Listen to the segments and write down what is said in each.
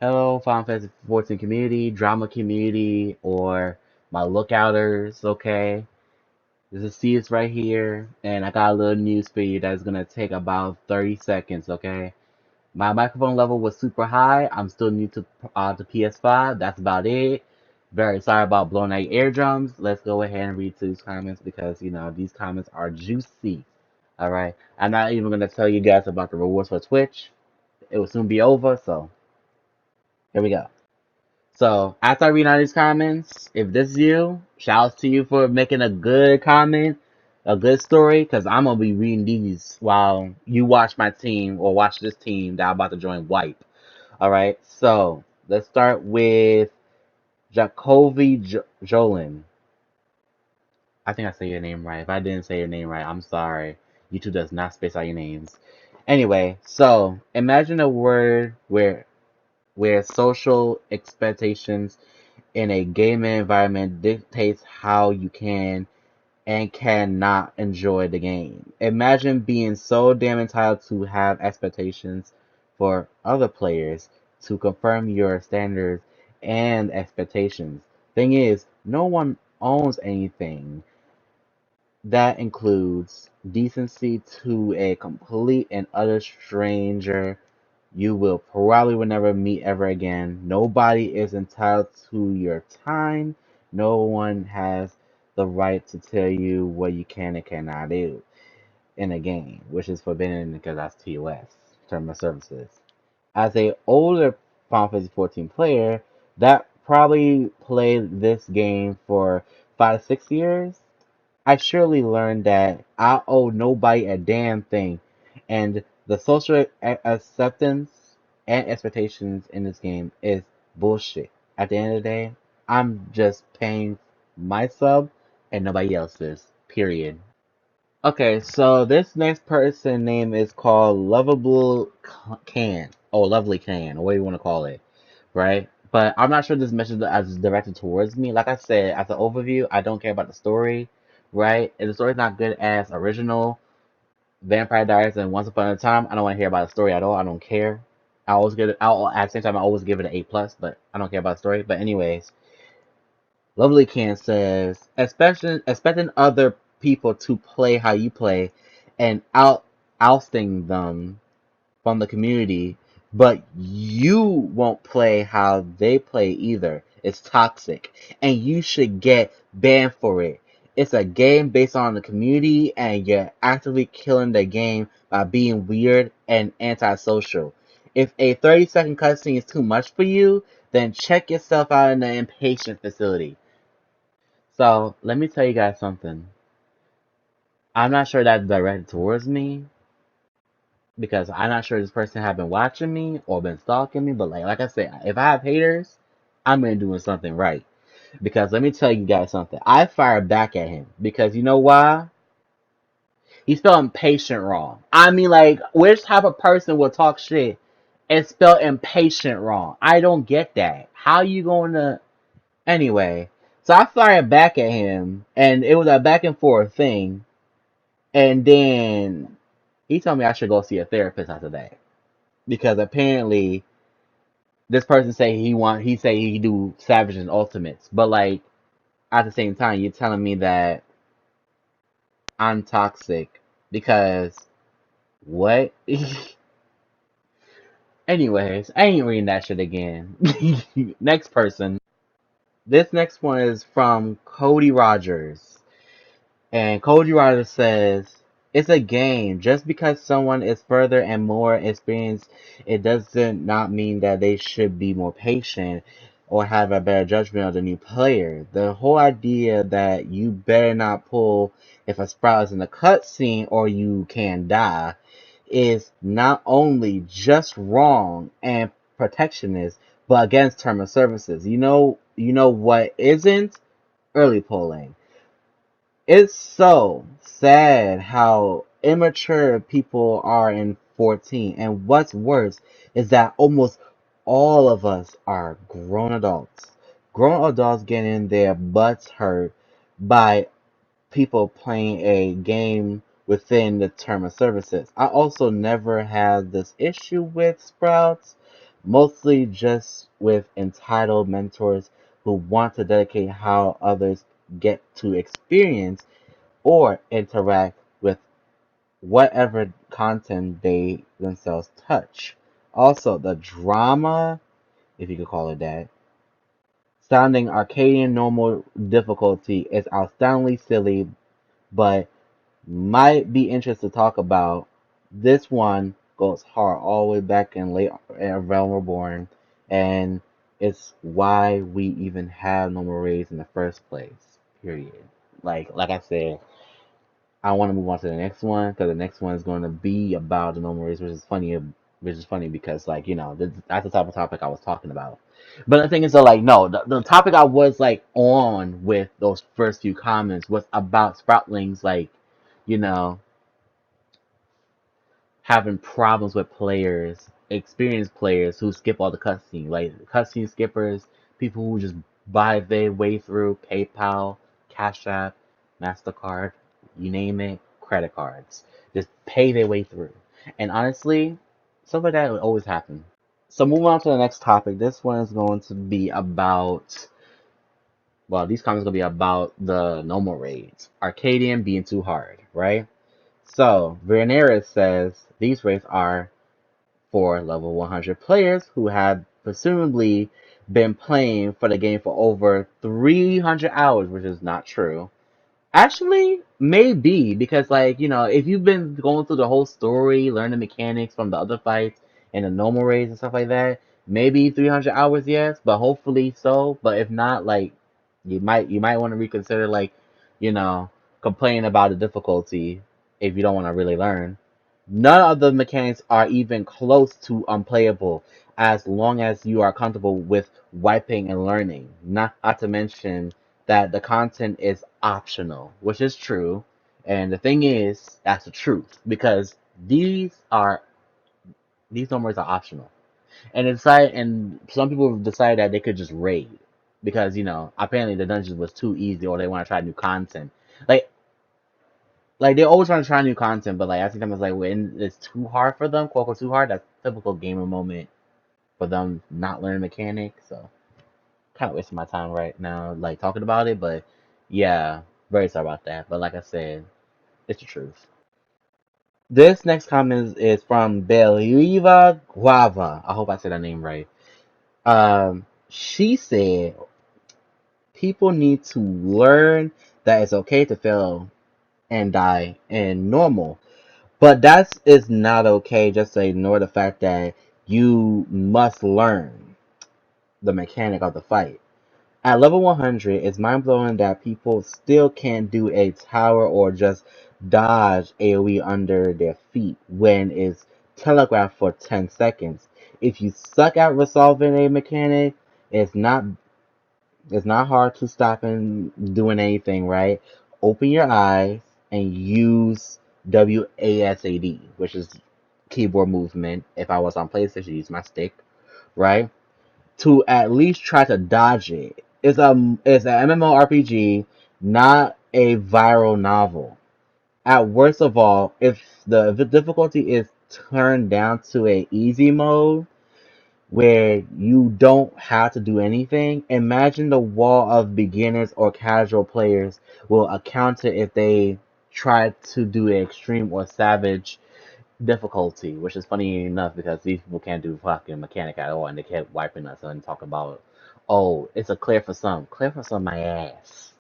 Hello, Final Fantasy 14 community, drama community, or my lookouters, okay? This is CS right here, and I got a little news for you that's gonna take about 30 seconds, okay? My microphone level was super high. I'm still new to PS5. That's about it. Very sorry about blowing out your eardrums. Let's go ahead and read these comments because, these comments are juicy, alright? I'm not even gonna tell you guys about the rewards for Twitch. It will soon be over, so here we go. So after I read all these comments, if this is you, shouts to you for making a good comment, a good story, because I'm gonna be reading these while you watch my team or watch this team that I'm about to join wipe. All right. So let's start with Jacoby Jolin. I think I say your name right. If I didn't say your name right, I'm sorry. YouTube does not space out your names. Anyway, so imagine a word where social expectations in a gaming environment dictates how you can and cannot enjoy the game. Imagine being so damn entitled to have expectations for other players to confirm your standards and expectations. Thing is, no one owns anything. That includes decency to a complete and utter stranger you will probably will never meet ever again. Nobody is entitled to your time. No one has the right to tell you what you can and cannot do in a game, which is forbidden because that's TOS, term of services. As a older Final Fantasy 14 player that probably played this game for 5 to 6 years, I surely learned that I owe nobody a damn thing, and the social acceptance and expectations in this game is bullshit. At the end of the day, I'm just paying my sub and nobody else's. Period. Okay, so this next person name is called Lovable Can, or Lovely Can, or whatever you want to call it, right? But I'm not sure this message is directed towards me. Like I said, as an overview, I don't care about the story, right? If the story's not good as original Vampire Diaries and Once Upon a Time, I don't want to hear about the story at all. I don't care. I always give it. I'll at the same time I always give it an A+, but I don't care about the story. But anyways, Lovely Can says, especially expecting other people to play how you play and ousting them from the community, but you won't play how they play either. It's toxic, and you should get banned for it. It's a game based on the community, and you're actively killing the game by being weird and antisocial. If a 30-second cutscene is too much for you, then check yourself out in the inpatient facility. So, let me tell you guys something. I'm not sure that's directed towards me, because I'm not sure this person have been watching me or been stalking me, but like I said, if I have haters, I'm been doing something right. Because let me tell you guys something. I fired back at him because you know why? He spelled impatient wrong. I mean, like, which type of person will talk shit and spell impatient wrong? I don't get that. How you going to anyway? So I fired back at him, and it was a back and forth thing. And then he told me I should go see a therapist after that because apparently this person say he say he do Savage and Ultimates, but like at the same time you're telling me that I'm toxic because what? Anyways, I ain't reading that shit again. Next person. This next one is from Cody Rogers. And Cody Rogers says, it's a game. Just because someone is further and more experienced, it doesn't not mean that they should be more patient or have a better judgment of the new player. The whole idea that you better not pull if a sprout is in the cutscene or you can die is not only just wrong and protectionist, but against term of services. You know what isn't? Early polling. It's so sad how immature people are in 14. And what's worse is that almost all of us are grown adults. Grown adults getting their butts hurt by people playing a game within the term of services. I also never had this issue with Sprouts, mostly just with entitled mentors who want to dedicate how others get to experience or interact with whatever content they themselves touch. Also, the drama, if you could call it that, sounding Arcadian normal difficulty is outstandingly silly, but might be interesting to talk about. This one goes hard all the way back in late Realm Reborn, and it's why we even have normal raids in the first place. Period. Like I said, I want to move on to the next one because the next one is going to be about the normal race, which is funny. Which is funny because, like, that's the type of topic I was talking about. But the thing is, though, like, no, the topic I was like on with those first few comments was about Sproutlings, like, you know, having problems with players, experienced players who skip all the cutscene, like cutscene skippers, people who just buy their way through PayPal, Cash App, MasterCard, you name it, credit cards, just pay their way through. And honestly, stuff like that would always happen. So moving on to the next topic, this one is going to be about, well, these comments are going to be about the normal raids. Arcadian being too hard, right? So, Veneris says these raids are for level 100 players who have presumably been playing for the game for over 300 hours, which is not true. Actually, maybe because, like, if you've been going through the whole story, learning mechanics from the other fights and the normal raids and stuff like that, maybe 300 hours, yes, but hopefully so. But if not, like, you might want to reconsider, like, you know, complaining about the difficulty if you don't want to really learn. None of the mechanics are even close to unplayable as long as you are comfortable with wiping and learning. Not to mention that the content is optional, which is true. And the thing is, that's the truth because these numbers are optional. And some people decide that they could just raid because apparently the dungeons was too easy or they want to try new content. Like like they always want to try new content, but like I think them it's like when it's too hard for them, quote unquote too hard. That's typical gamer moment for them not learning mechanics. So kind of wasting my time right now, like talking about it. But yeah, very sorry about that. But like I said, it's the truth. This next comment is from Beliva Guava. I hope I said that name right. She said people need to learn that it's okay to fail and die and normal. But that is not okay just to ignore the fact that you must learn the mechanic of the fight. At level 100, it's mind blowing that people still can't do a tower or just dodge AoE under their feet when it's telegraphed for 10 seconds. If you suck at resolving a mechanic, it's not it's not hard to stop and doing anything, right? Open your eyes and use WASD, which is keyboard movement. If I was on PlayStation, use my stick, right? To at least try to dodge it. It's an MMORPG, not a viral novel. At worst of all, if the difficulty is turned down to a easy mode, where you don't have to do anything, imagine the wall of beginners or casual players will encounter if they try to do an extreme or savage difficulty, which is funny enough because these people can't do fucking mechanic at all and they kept wiping us and talking about, oh, it's a clear for some. Clear for some, my ass.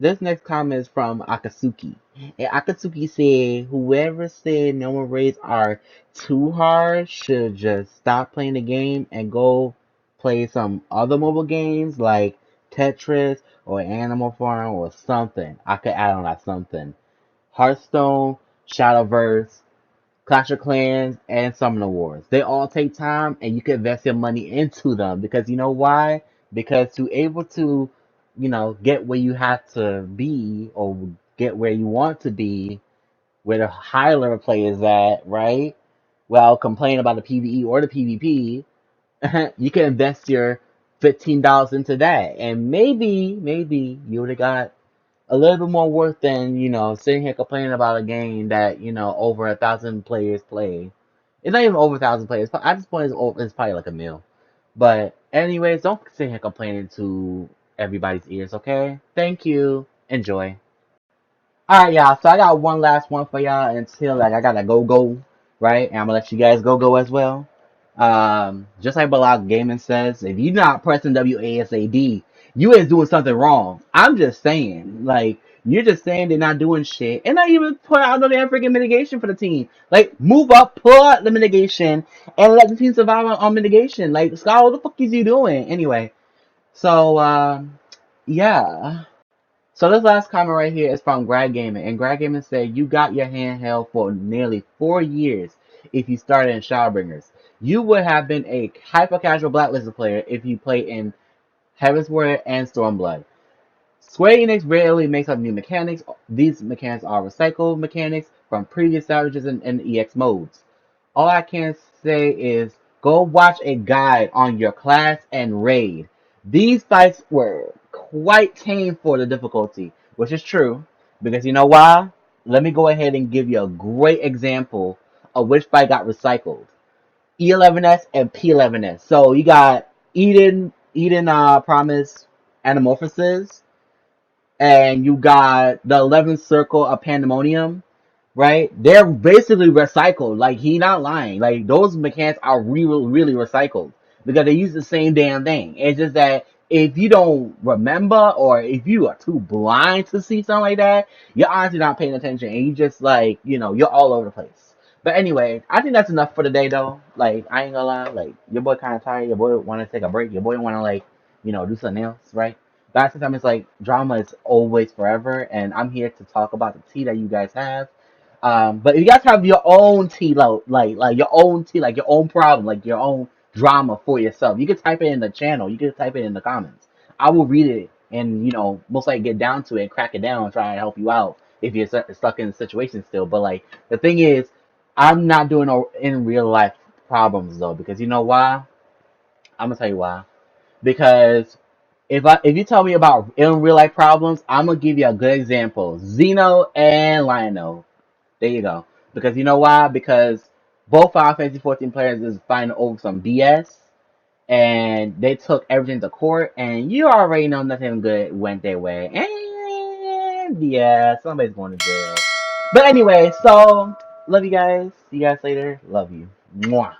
This next comment is from Akatsuki. And Akatsuki said, whoever said normal raids are too hard should just stop playing the game and go play some other mobile games like Tetris or Animal Farm or something. I could add on that something. Hearthstone, Shadowverse, Clash of Clans, and Summoner Wars. They all take time and you can invest your money into them because you know why? Because to able to, get where you have to be or get where you want to be, where the high level player is at, right? Well, complain about the PvE or the PvP, you can invest your $15 into that. And maybe you would have got a little bit more worth than, sitting here complaining about a game that, over 1,000 players play. It's not even over 1,000 players. At this point, it's probably like a mil. But anyways, don't sit here complaining to everybody's ears, okay? Thank you. Enjoy. All right, y'all. So I got one last one for y'all until like I gotta go, right? And I'm gonna let you guys go as well. Just like Balak Gaming says, if you're not pressing WASAD, you is doing something wrong. I'm just saying, like you're just saying they're not doing shit, and not even put out no damn freaking mitigation for the team. Like move up, pull out the mitigation, and let the team survive on mitigation. Like Scott, what the fuck is you doing anyway? So yeah. So this last comment right here is from Grad Gaming, and Grad Gaming said, "You got your handheld for nearly 4 years. If you started in Shadowbringers, you would have been a hyper casual blacklisted player if you played in Heaven's Word and Stormblood. Square Enix rarely makes up new mechanics. These mechanics are recycled mechanics from previous salvages and EX modes. All I can say is go watch a guide on your class and raid. These fights were quite tame for the difficulty, which is true, because you know why? Let me go ahead and give you a great example of which fight got recycled. E11S and P11S. So you got Eden Promise Anamorphosis, and you got the 11th Circle of Pandemonium, right? They're basically recycled. Like he not lying. Like those mechanics are really recycled because they use the same damn thing. It's just that if you don't remember or if you are too blind to see something like that, you're honestly not paying attention and you just like you're all over the place. But anyway, I think that's enough for today though. Like I ain't gonna lie, like your boy kind of tired. Your boy want to take a break. Your boy want to like do something else, right? But at the same time, it's like drama is always forever, and I'm here to talk about the tea that you guys have. But if you guys have your own tea, like your own tea, like your own problem, like your own drama for yourself, you can type it in the channel. You can type it in the comments. I will read it and most likely get down to it and crack it down and try and help you out if you're stuck in the situation still. But like the thing is, I'm not doing no in real life problems though, because you know why? I'm gonna tell you why. Because if you tell me about in real life problems, I'm gonna give you a good example. Zeno and Lionel. There you go. Because you know why? Because both Final Fantasy 14 players is fighting over some BS, and they took everything to court, and you already know nothing good went their way. And yeah, somebody's going to jail. But anyway, so love you guys. See you guys later. Love you. Mwah.